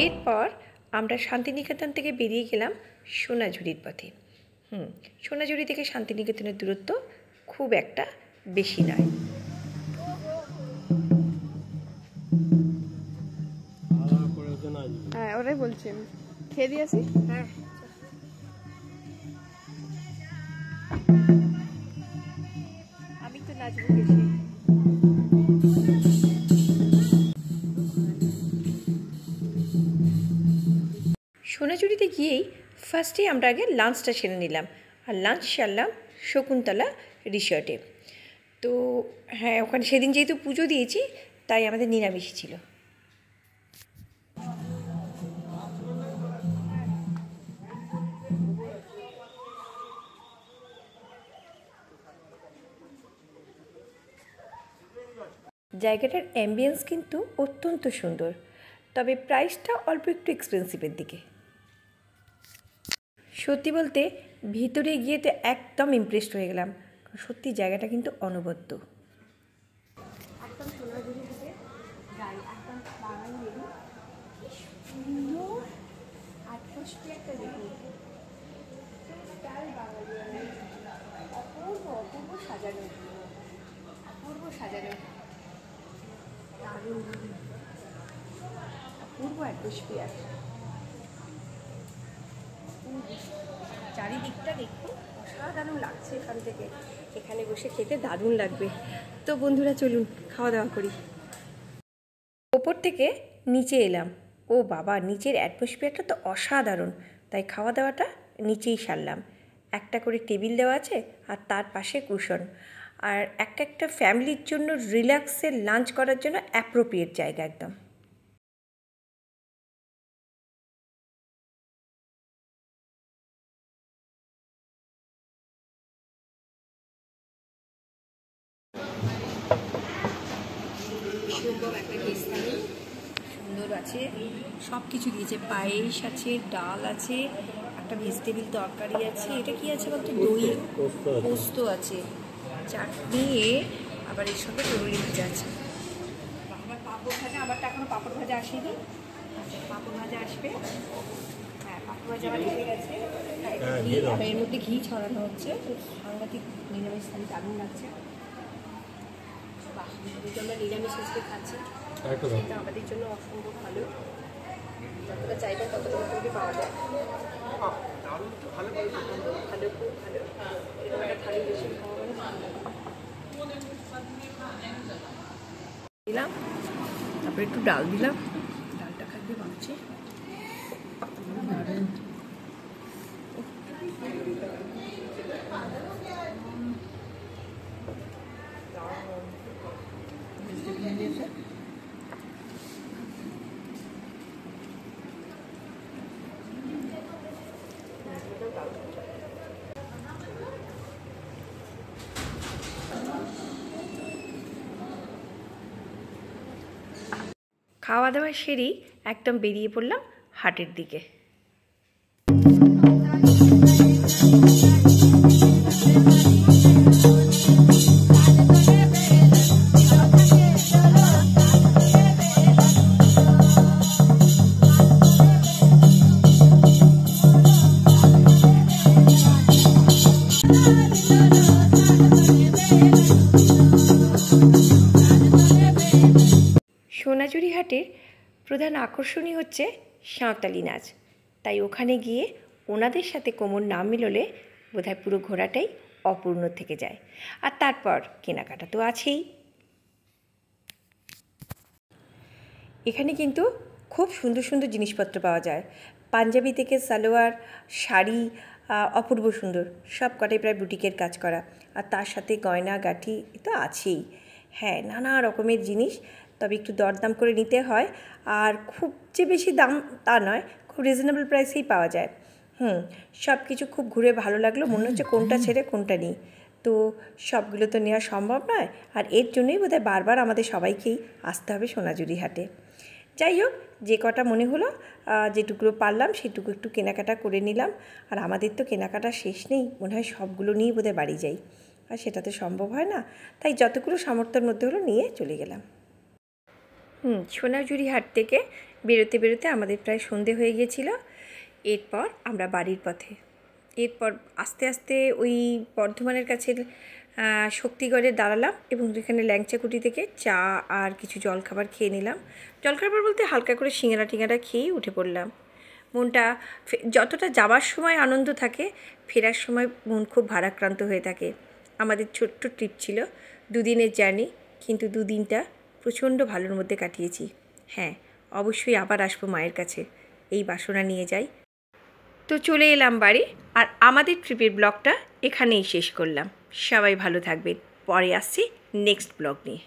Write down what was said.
এরপর আমরা শান্তিনিকেতন থেকে বেরিয়ে গেলাম সোনাঝুরির পথে। সোনাঝুরি থেকে শান্তিনিকেতনের দূরত্ব খুব একটা বেশি নয়। হ্যাঁ, ওরাই বলছি, খেয়ে দিয়ে আসি। হ্যাঁ, আমি তো নাচবো বেশি। সোনাঝুরিতে গিয়েই ফার্স্টেই আমরা আগে লাঞ্চটা সেরে নিলাম, আর লাঞ্চ সারলাম শকুন্তলা রিসর্টে। তো হ্যাঁ, ওখানে সেদিন যেহেতু পুজো দিয়েছি তাই আমাদের নিরামিষ ছিল। জায়গাটার অ্যাম্বিয়েন্স কিন্তু অত্যন্ত সুন্দর, তবে প্রাইসটা অল্প একটু এক্সপেন্সিভের দিকে। সত্যি বলতে ভিতরে গিয়ে তো একদম ইমপ্রেসড হয়ে গেলাম, সত্যি জায়গাটা কিন্তু অনবদ্য। একদম সোনাঝুরি থেকে গাড়ি একদম বাঙালি সুন্দর আটপষ্টি একটা দেখুন, অপূর্ব অপূর্ব সাজানো, অপূর্ব সাজানো, দারুণ অপূর্ব অ্যাটমসফিয়ার। চারিদিকটা দেখুন, অসাধারণ লাগছে এখান থেকে। এখানে বসে খেতে দারুণ লাগবে। তো বন্ধুরা চলুন খাওয়া দাওয়া করি। ওপর থেকে নিচে এলাম, ও বাবা, নিচের অ্যাটমসফিয়ারটা তো অসাধারণ, তাই খাওয়া দাওয়াটা নিচেই সারলাম। একটা করে টেবিল দেওয়া আছে আর তার পাশে কুশন, আর একটা ফ্যামিলির জন্য রিল্যাক্সে লাঞ্চ করার জন্য অ্যাপ্রোপ্রিয়েট জায়গা একদম। সুন্দর একটা কেসখানি, সুন্দর আছে, সব কিছু দিয়েছে, পায়েস আছে, ডাল আছে, একটা ভেজিটেবিল তরকারি আছে, এটা কি আছে বলতো, দই পোস্ত আছে, চাটনি, আবার এর সঙ্গে তরুলি ভাজা আছে। আবার পাঁপড় ভাজা, আমারটা এখনো পাঁপড় ভাজা আসেনি। আচ্ছা, পাঁপড় ভাজা আসবে। হ্যাঁ, পাঁপড় ভাজা আমার এসে গেছে। এর মধ্যে ঘি ছড়ানো হচ্ছে, সাংঘাতিক নিরামিষ খালি দারুণ লাগছে। আমরা নিরামিষ আজকে খাচ্ছি, এটা আমাদের জন্য অসম্ভব ভালো। যতটা চাইবেন ততটা করে পাওয়া যায়। ভালো, খুব ভালো, এরকম একটা থালি বেশি খাওয়া মানে দিলাম, তারপরে একটু ডাল দিলাম, ডালটা খাইতে ভাবছি। খাওয়া দাওয়া সেরেই একদম বেরিয়ে পড়লাম হাটের দিকে। সোনাঝুরি হাটের প্রধান আকর্ষণই হচ্ছে সাঁওতালি নাচ, তাই ওখানে গিয়ে ওনাদের সাথে কোমর না মিললে বোধহয় পুরো ঘোরাটাই অপূর্ণ থেকে যায়। আর তারপর কেনাকাটা তো আছেই। এখানে কিন্তু খুব সুন্দর সুন্দর জিনিসপত্র পাওয়া যায়, পাঞ্জাবি থেকে সালোয়ার, শাড়ি, অপূর্ব সুন্দর, সব কটাই প্রায় বুটিকের কাজ করা, আর তার সাথে গয়না গাঠি তো আছেই। হ্যাঁ, নানা রকমের জিনিস, তবে একটু দরদাম করে নিতে হয়, আর খুব যে বেশি দাম তা নয়, খুব রিজনেবল প্রাইসেই পাওয়া যায়। সব কিছু খুব ঘুরে ভালো লাগলো, মনে হচ্ছে কোনটা ছেড়ে কোনটা নিই। তো সবগুলো তো নেওয়া সম্ভব নয়, আর এর জন্যই বোধহয় বারবার আমাদের সবাইকেই আসতে হবে সোনাঝুরি হাটে। যাই হোক, যে কটা মনে হলো যেটুকু পারলাম সেটুকু একটু কেনাকাটা করে নিলাম। আর আমাদের তো কেনাকাটা শেষ নেই, মনে হয় সবগুলো নিয়েই বোধহয় বাড়ি যাই, আর সেটা তো সম্ভব হয় না। তাই যতগুলো সামর্থ্যের মধ্যে হলো নিয়ে চলে গেলাম। সোনাঝুরি হাট থেকে বেরোতে বেরোতে আমাদের প্রায় সন্ধে হয়ে গিয়েছিল। এরপর আমরা বাড়ির পথে। এরপর আস্তে আস্তে ওই বর্ধমানের কাছে শক্তিগড়ে দাঁড়ালাম এবং এখানে ল্যাংচাকুটি থেকে চা আর কিছু জলখাবার খেয়ে নিলাম। জলখাবার বলতে হালকা করে সিঙ্গারা টিঙ্গারা খেয়েই উঠে পড়লাম। মনটা যতটা যাওয়ার সময় আনন্দ থাকে, ফেরার সময় মন খুব ভারাক্রান্ত হয়ে থাকে। আমাদের ছোট্ট ট্রিপ ছিল, 2 দিনের জার্নি, কিন্তু 2 দিনটা প্রচণ্ড ভালোর মধ্যে কাটিয়েছি। হ্যাঁ, অবশ্যই আবার আসবো মায়ের কাছে, এই বাসনা নিয়ে যাই। তো চলে এলাম বাড়ি, আর আমাদের ট্রিপের ব্লগটা এখানেই শেষ করলাম। সবাই ভালো থাকবেন, পরে আসছি নেক্সট ব্লগ নিয়ে।